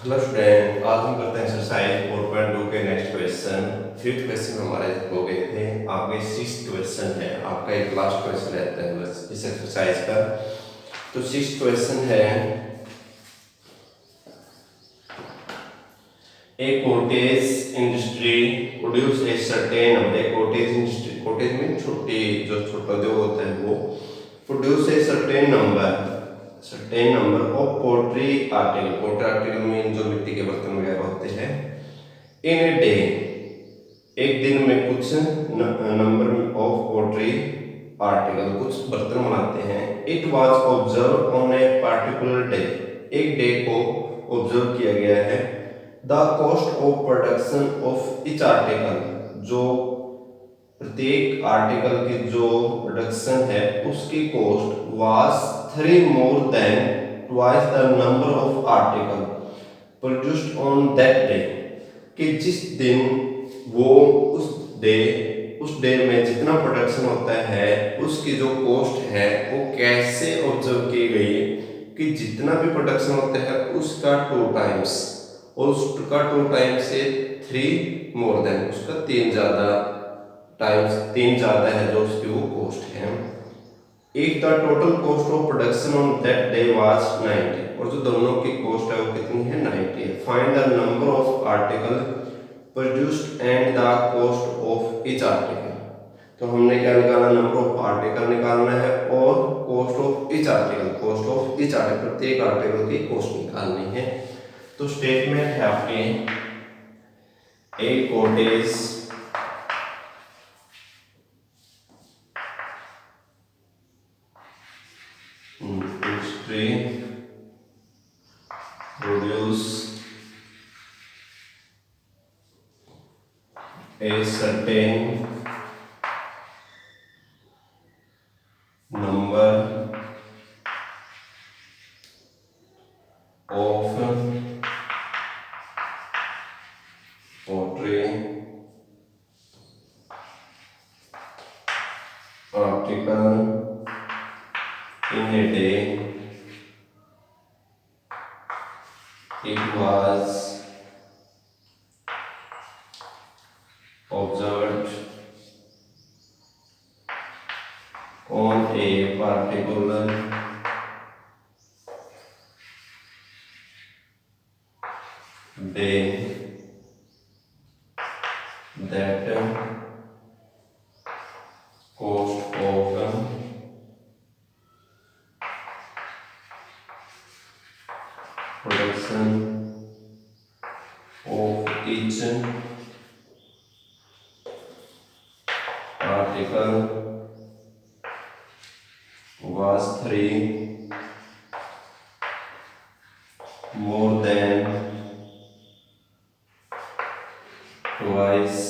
Hello student, आज हम करते हैं एक्सरसाइज 4.2 के नेक्स्ट क्वेश्चन। फिफ्थ क्वेश्चन हमारे हो गए थे, आपके सिक्स्थ क्वेश्चन है, आपका एक लास्ट क्वेश्चन रहता है बस इस एक्सरसाइज का। तो सिक्स्थ क्वेश्चन है, a cottage industry produce a certain number. A cottage industry, cottage में छोटी जो छोटा उद्योग होता है वो produce a certain number of pottery article. Pottery article में जो मिट्टी के बर्तन वगैरह होते हैं, इन ए डे एक दिन में कुछ नंबर ऑफ पोट्री आर्टिकल कुछ बर्तन बनाते हैं। It was observe on a particular day, एक डे को ऑब्जर्व किया गया है। The cost of production of each article, जो प्रत्येक आर्टिकल की जो प्रोडक्शन है उसकी cost was 3 more than twice the number of article produced on that day. कि जिस दिन वो उस डे में जितना प्रोडक्शन होता है उसकी जो कॉस्ट है वो कैसे ऑब्जर्व की गई है कि जितना भी प्रोडक्शन होता है उसका 2 टाइम्स, और उसका 2 टाइम्स से 3 मोर देन, उसका 3 ज़्यादा है जो उसकी वो कॉस्ट है। एक the total cost of production on that day was 90, और जो दोनों की कॉस्ट है वो कितनी है, 90 है। Find the number of article produced and the cost of each article. तो हमने क्या निकालना, नंबर ऑफ आर्टिकल निकालना है और कॉस्ट ऑफ ईच आर्टिकल, प्रत्येक आर्टिकल की कॉस्ट निकालनी है। तो स्टेटमेंट है आपके, ए cottage industry produce a certain number of pottery article in a day. It was observed on a particular day that cost of production of each article was 3 more than twice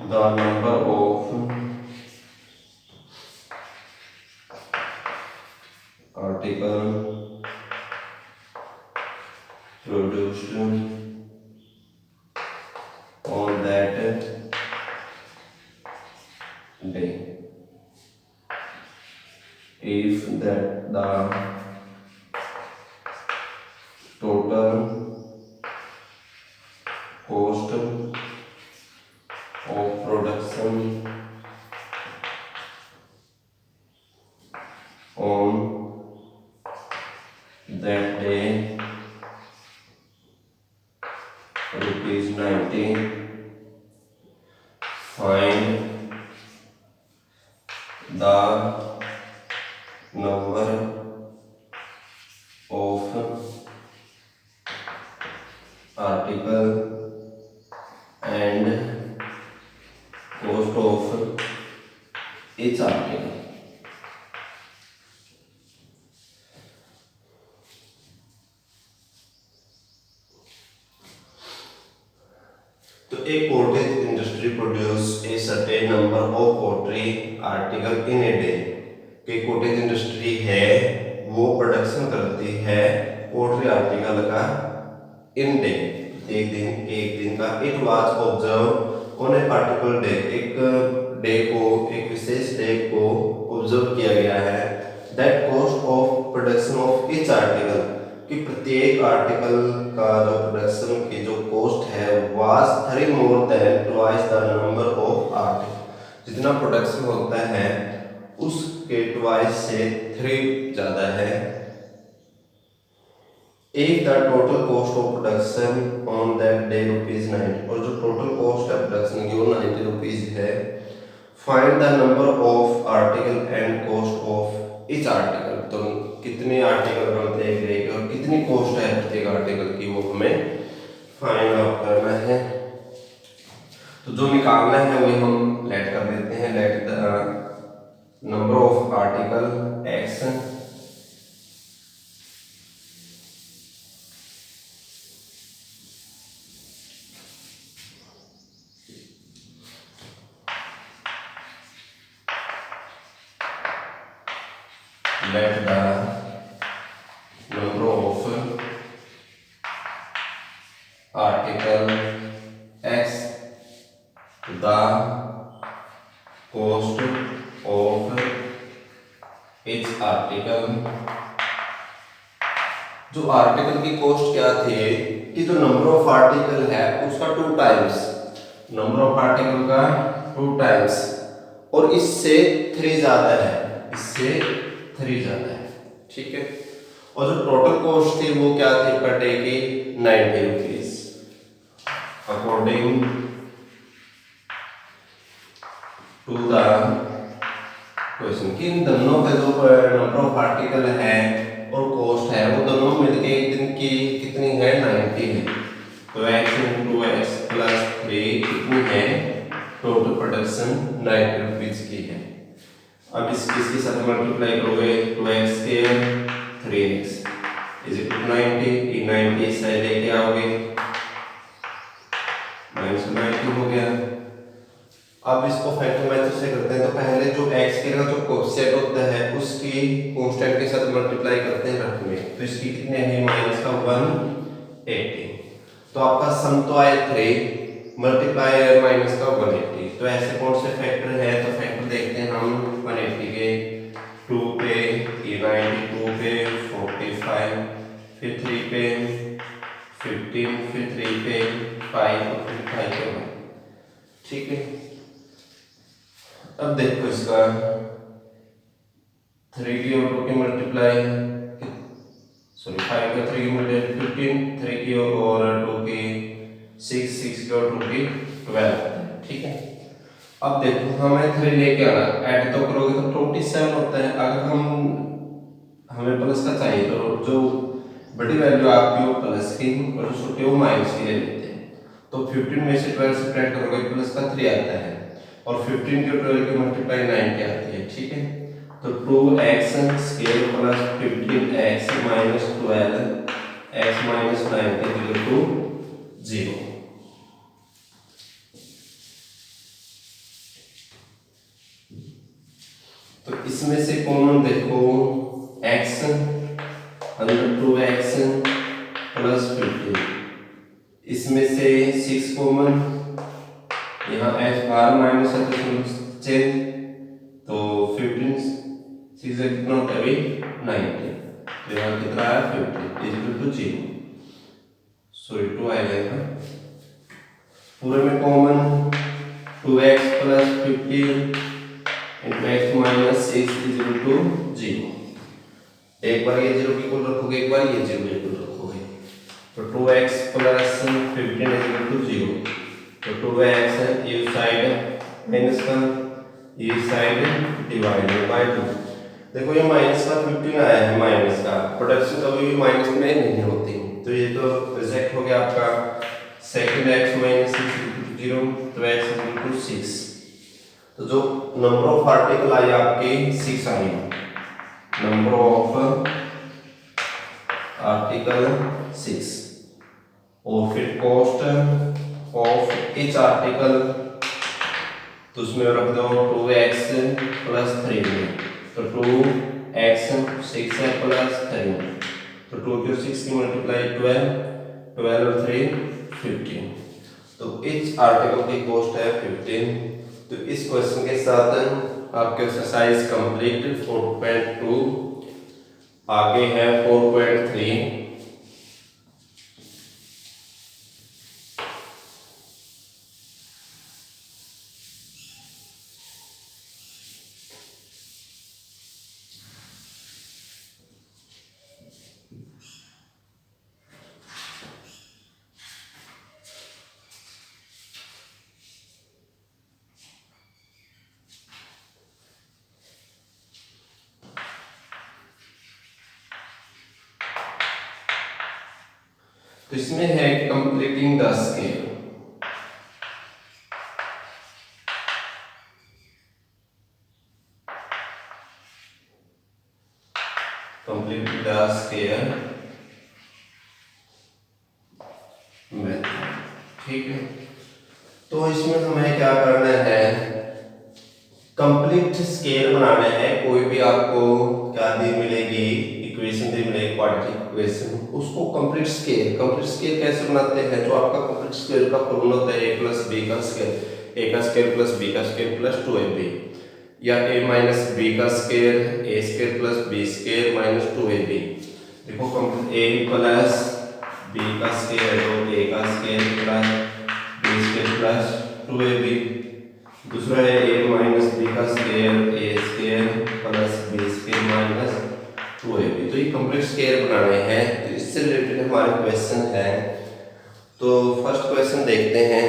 the number of article produced on that day. If that the total cost of production on that day rupees 90, find the number of article and cost of each article. तो एक cottage industry produce a certain number of pottery article in a day. कि cottage industry है वो production करती है pottery article का in day, एक दिन का। It was observe on a particular day, एक विशेष डे को ऑब्जर्व किया गया है। That cost of production of each article, कि प्रत्येक आर्टिकल का जो प्रोडक्शन की जो कॉस्ट है was 3 more than twice the number of article, जितना प्रोडक्शन होता है उसके ट्वाइस से 3 ज़्यादा है। If the total cost of production on that day ₹90, और जो टोटल कॉस्ट है प्रोडक्शन की वो ₹90 है। Find the number of article and cost of each article, तो कितने आर्टिकल बनते हैं एक डे के और कितनी कॉस्ट है प्रत्येक आर्टिकल की, वो हमें फाइंड आउट करना है। तो जो निकालना है वही हम लेट कर देते हैं। Let the number of article x let the number of article x the cost of each article। जो आर्टिकल की कॉस्ट क्या थी कि जो नंबर ऑफ आर्टिकल है उसका 2 टाइम्स, नंबर ऑफ आर्टिकल का 2 टाइम्स, और इससे 3 ज्यादा है, इससे 3 ज्यादा है, ठीक है। और जो टोटल कॉस्ट थी वो क्या थी पर डे की ₹90 अकॉर्डिंग टू द क्वेश्चन, कि इन दोनों का जो नंबर ऑफ आर्टिकल है और कॉस्ट है वो दोनों मिलके एक दिन की कितनी है 90 है। तो x इंटू एक्स प्लस 3 कितनी है टोटल प्रोडक्शन ₹90 की है। अब इसके साथ मल्टीप्लाई करोगे 2x square 3x is equal to 90, 90 से लेके आओगे -90 हो गया। अब इसको फैक्टर मेथड से करते हैं, तो पहले जो x के का जो कोएफिशिएंट होता है उसकी कांस्टेंट के साथ मल्टीप्लाई करते हैं रफ में, तो इसकी कितने है माइनस का 180, तो आपका सम तो आए 3 मल्टीप्लाई माइनस का 180। तो ऐसे कौन से फैक्टर है, तो फैक्टर देखते हैं हम 180 के 2 पे, ये 92 पे 45, फिर 3 पे 15, फिर 3 पे 5 और फिर 5 पे 1, ठीक है। अब देखो इसका 3 की और 2 की मल्टीप्लाई, सॉरी 5 का 3 की मल्टीप्लाई 15, 3 की और 2 की 6, 6 की और 2 की 12, ठीक है। अब देखो हमें 3 लेके आना, ऐड तो करोगे तो 27 होता है। अगर हमें प्लस का चाहिए तो जो बड़ी वैल्यू आपकी वो प्लस की और जो छोटी वो माइनस की ले लेते हैं। तो 15 में से 12 सब्ट्रैक्ट करोगे प्लस का 3 आता है और 15 के 12 की मल्टीप्लाई 90 आती है, ठीक है। तो 2x square plus 15x minus 12x minus 90 equal to 0। तो इसमें से कॉमन देखो x अंदर 2x प्लस 15, इसमें से 6 कॉमन, यहाँ x बार माइनस है तो चेंज, तो 15 6 से कितना होता है अभी 90, तो यहाँ कितना है 50 इक्वल टू 0, सॉरी 2 आएगा यहाँ पूरे में common 2x plus 15 into x minus 6 equal to 0। एक बार ये 0 की इक्वल रखोगे, एक बार ये 0 की इक्वल रखोगे, तो 2x प्लस 15 इक्वल टू 0, तो 2x है ये साइड माइनस का, ये साइड डिवाइडेड बाय 2। देखो ये माइनस का 15 आया है, माइनस का प्रोडक्शन कभी भी माइनस में नहीं होती, तो ये तो रिजेक्ट हो गया आपका। सेकंड x माइनस 0, तो x इक्वल टू 6, तो जो नंबर ऑफ आर्टिकल आई आपकी 6 आई, नंबर ऑफ आर्टिकल 6, और फिर कॉस्ट ऑफ ईच आर्टिकल, तो उसमें रख दो 2x प्लस 3 में, तो 2x 6 है प्लस 3, तो 2 की 6 की मल्टीप्लाई 12 और 3 15, तो ईच आर्टिकल की कॉस्ट है 15। तो इस क्वेश्चन के साथ आपके एक्सरसाइज कंप्लीट 4.2 आगे है 4.3। तो इसमें है completing the scale. Completing the square method, ठीक है। तो इसमें हमें क्या करना है, कंप्लीट स्केल बनाना है। कोई भी आपको क्या दी मिलेगी, इक्वेशन दी मिलेगी, क्वाड्रेटिक इक्वेशन, उसको कंप्लीट स्केल कैसे बनाते हैं। जो आपका कंप्लीट स्केल का फॉर्मूला होता है a प्लस बी का स्केल, a का स्केल प्लस b का स्केल प्लस 2ab, या a माइनस b का scale a scale plus b scale minus 2ab। देखो a प्लस b का स्केल है तो a का scale plus b scale plus 2ab। दूसरा है a माइनस बी का scale a scale plus b scale minus 2ab। तो ये कंप्लीट स्केल बनाने हैं, तो इससे रिलेटेड हमारे क्वेश्चन है। तो फर्स्ट क्वेश्चन देखते हैं।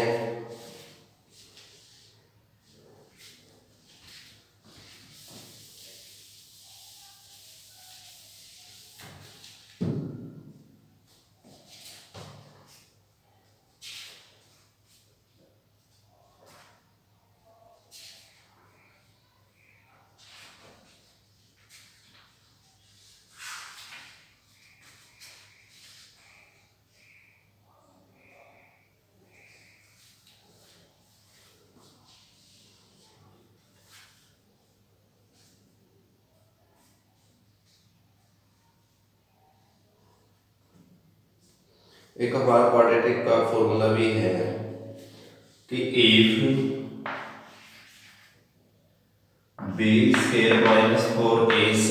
एक हमारा क्वाड्रेटिक का फॉर्मूला भी है कि if b square minus 4ac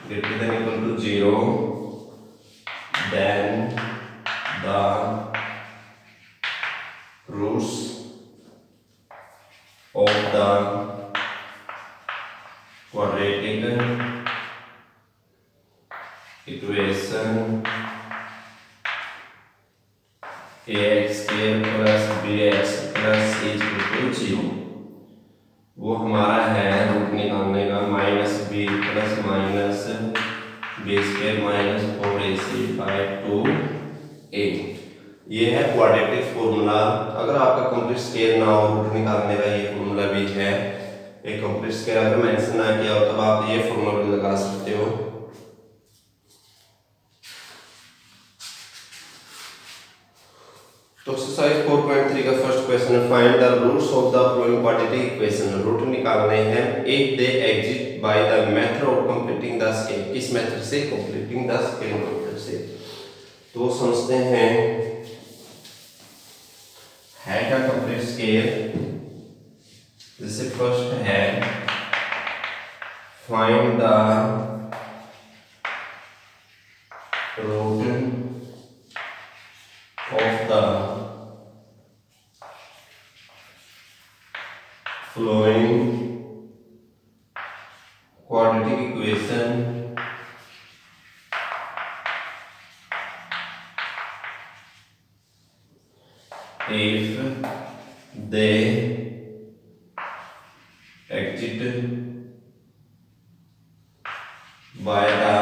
greater than equal to 0, then the roots of the quadratic equation ax square plus bx plus c is equal to 0, वो हमारा है रूट निकालने का minus b plus minus b square minus 4ac by 2a। ये है quadratic formula. अगर आपका complete scale ना हो, रूट निकालने का ये फॉर्मूला भी है। एक कंप्लीट स्केल अगर मेंशन ना किया हो तब आप ये फॉर्मूला भी लगा सकते हो। तो एक्सरसाइज 4.3 का फर्स्ट क्वेश्चन है, find the roots of the following quadratic equation. Root निकालने हैं if they exist by the method of completing the square. किस मेथड से? कंप्लीटिंग द स्केल मेथड से। तो समझते हैं है क्या कंप्लीट स्केल। जैसे फर्स्ट है find the root of the following quadratic equation if they exist by the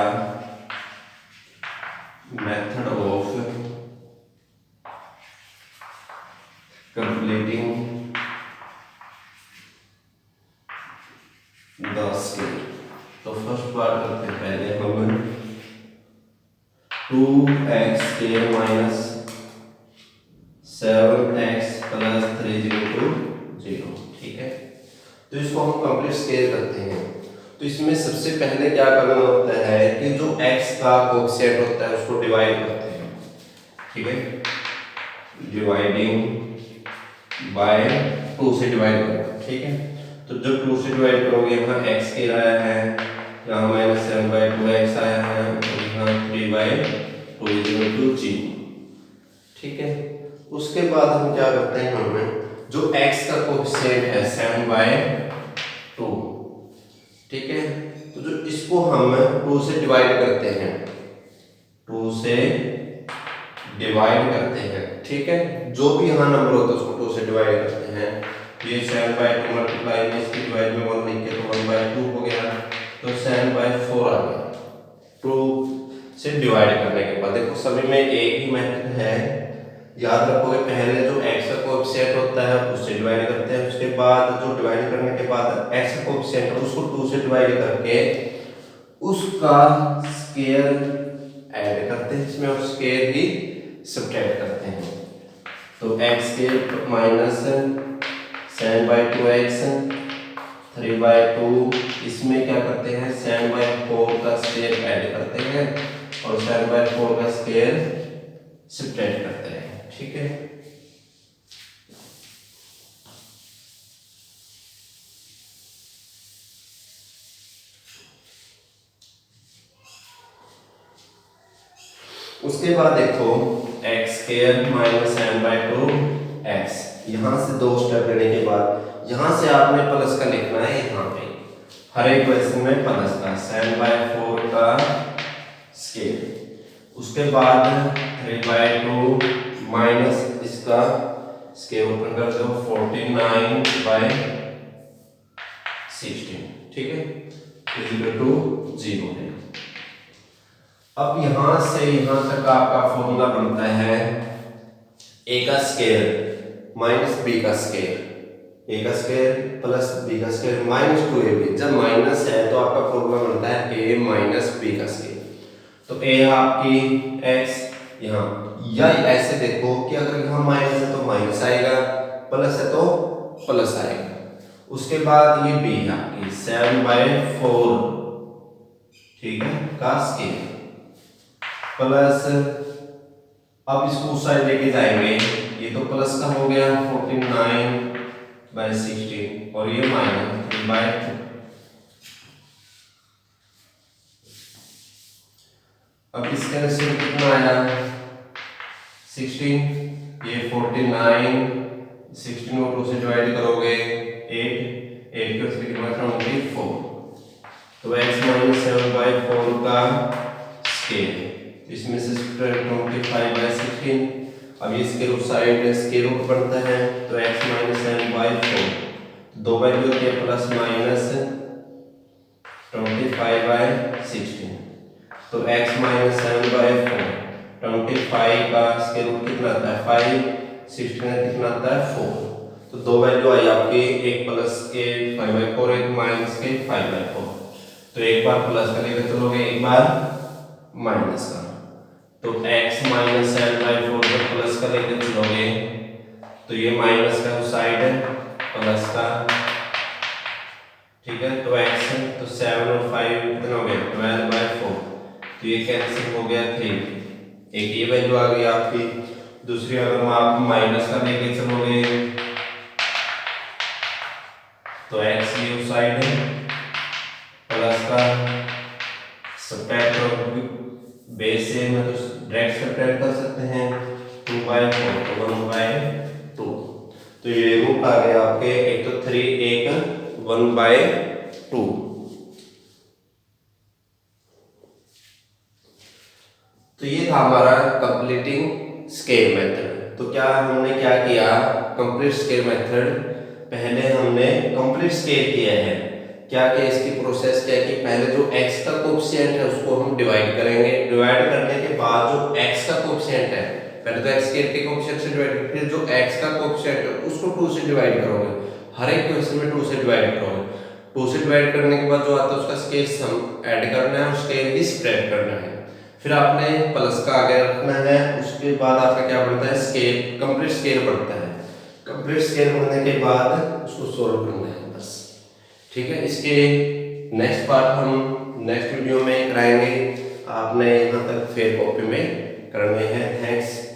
method of completing the scale। तो फर्स्ट पार्ट करते हैं पहले हम 2x square minus 7x plus 3 0, ठीक है। तो इसको हम कंप्लीट स्केल करते हैं। तो इसमें सबसे पहले क्या करना होता है कि जो x का कोएफिशिएंट होता है उसको डिवाइड करते हैं, ठीक है। डिवाइडिंग बाय 2 से डिवाइड करना, ठीक है। तो जब 2 से डिवाइड करोगे यहाँ x स्क्वायर आया है, यहाँ -7/2x आया है और यहाँ 3/2 ठीक है। उसके बाद हम क्या करते हैं, हमें जो x का कोएफिशिएंट है 7/2, ठीक है, तो जो इसको हम 2 से डिवाइड करते हैं, 2 से डिवाइड करते हैं, ठीक है, जो भी यहाँ नंबर होता है उसको 2 से डिवाइड करते हैं। ये 7/2 मल्टीप्लाई में इसकी डिवाइड में 1 लिख के तो 1/2 हो गया, तो 7/4 आ गया। 2 से डिवाइड करने के बाद देखो सभी में एक ही मेथड है, याद रखोगे, पहले जो x का कोएफिशिएंट होता है उससे डिवाइड करते हैं, उसके बाद जो डिवाइड करने के बाद x का कोएफिशिएंट है उसको 2 से डिवाइड करके उसका स्क्वायर ऐड करते हैं इसमें और स्क्वायर ही सब्ट्रैक्ट करते हैं। तो x स्क्वायर माइनस 7/2x 3/2, इसमें क्या करते हैं 7/4 का स्क्वायर ऐड करते हैं और 7/4 का स्क्वायर सब्ट्रैक्ट करते हैं, ठीक है। उसके बाद देखो x स्क्वायर माइनस 7/2x, यहाँ से 2 स्टेप लेने के बाद यहाँ से आपने प्लस का लिखना है, यहाँ पे हर एक क्वेश्चन में प्लस का 7/4 का स्क्वायर, उसके बाद 3/2 माइनस इसका स्क्वायर ओपन कर दो 49/16, ठीक है, इक्वल टू 0 है। अब यहां से यहां तक आपका फॉर्मूला बनता है a का स्क्वायर माइनस b का स्क्वायर, a का स्क्वायर प्लस b का स्क्वायर माइनस 2ab, जब माइनस है तो आपका फॉर्मूला बनता है a माइनस b का स्क्वायर। तो a आपकी x यहाँ, या ऐसे देखो कि अगर यहाँ माइनस है तो माइनस आएगा, प्लस है तो प्लस आएगा। उसके बाद ये b है आपकी 7/4, ठीक है, का स्क्वायर प्लस, अब इसको उस साइड लेके जाएंगे, ये तो प्लस का हो गया 49/16 और ये माइनस 3/2। अब इसका रेशियो कितना आया 16, ये 49, 16 को 2 से डिवाइड करोगे 8 को 3 में 24, तो x माइनस 7/4 का स्क्वायर, इसमें से 25/16, अब ये square root side square root बनता है, तो x माइनस 7/4 2 वैल्यू होती है प्लस माइनस 25/16, तो x माइनस 7/4 25 का स्क्वायर रूट कितना आता है 5, 16 कितना आता है 4, तो 2 वैल्यू आई आपकी, एक प्लस के 5/4 एक माइनस के 5/4, तो एक बार प्लस का लेकर चलोगे एक बार माइनस का, तो x माइनस 7/4 को प्लस का लेकर चलोगे तो ये माइनस का साइड है प्लस का, ठीक है, तो x तो 7 और 5 कितना हो गया 12/4, तो ये कैंसिल हो गया 3, एक ये वैल्यू आ गई आपकी। दूसरी अगर आप माइनस का लेके चलोगे तो x ये साइड है प्लस का, सब्ट्रैक्ट बेस से मतलब डायरेक्ट सब्ट्रैक्ट कर सकते हैं 2/4 तो 1/2, तो ये रूट आ गया आपके, एक तो 3 एक 1/2। तो ये था हमारा कंप्लीटिंग स्केल मेथड। तो क्या हमने क्या किया, कंप्लीट स्केल मेथड, पहले हमने कंप्लीट स्केल किया है, क्या क्या इसकी प्रोसेस क्या है कि पहले जो x का कोएफिशिएंट है उसको हम डिवाइड करेंगे, डिवाइड करने के बाद जो x का कोएफिशिएंट है, पहले तो x के कोएफिशिएंट से डिवाइड, फिर जो x का कोएफिशिएंट है उसको 2 से डिवाइड करोगे, हर एक क्वेश्चन में 2 से डिवाइड करोगे, 2 से डिवाइड करने के बाद जो आता है उसका स्केल सम ऐड करना है और स्केल भी स्प्रेड करना है, फिर आपने प्लस का आगे रखना है, उसके बाद आपका क्या बनता है स्केल, कंप्लीट स्केल बनता है, कंप्लीट स्केल बनने के बाद उसको सोल्व करना है बस, ठीक है। इसके नेक्स्ट पार्ट हम नेक्स्ट वीडियो में कराएंगे, आपने यहाँ तक फेयर कॉपी में करने हैं। थैंक्स।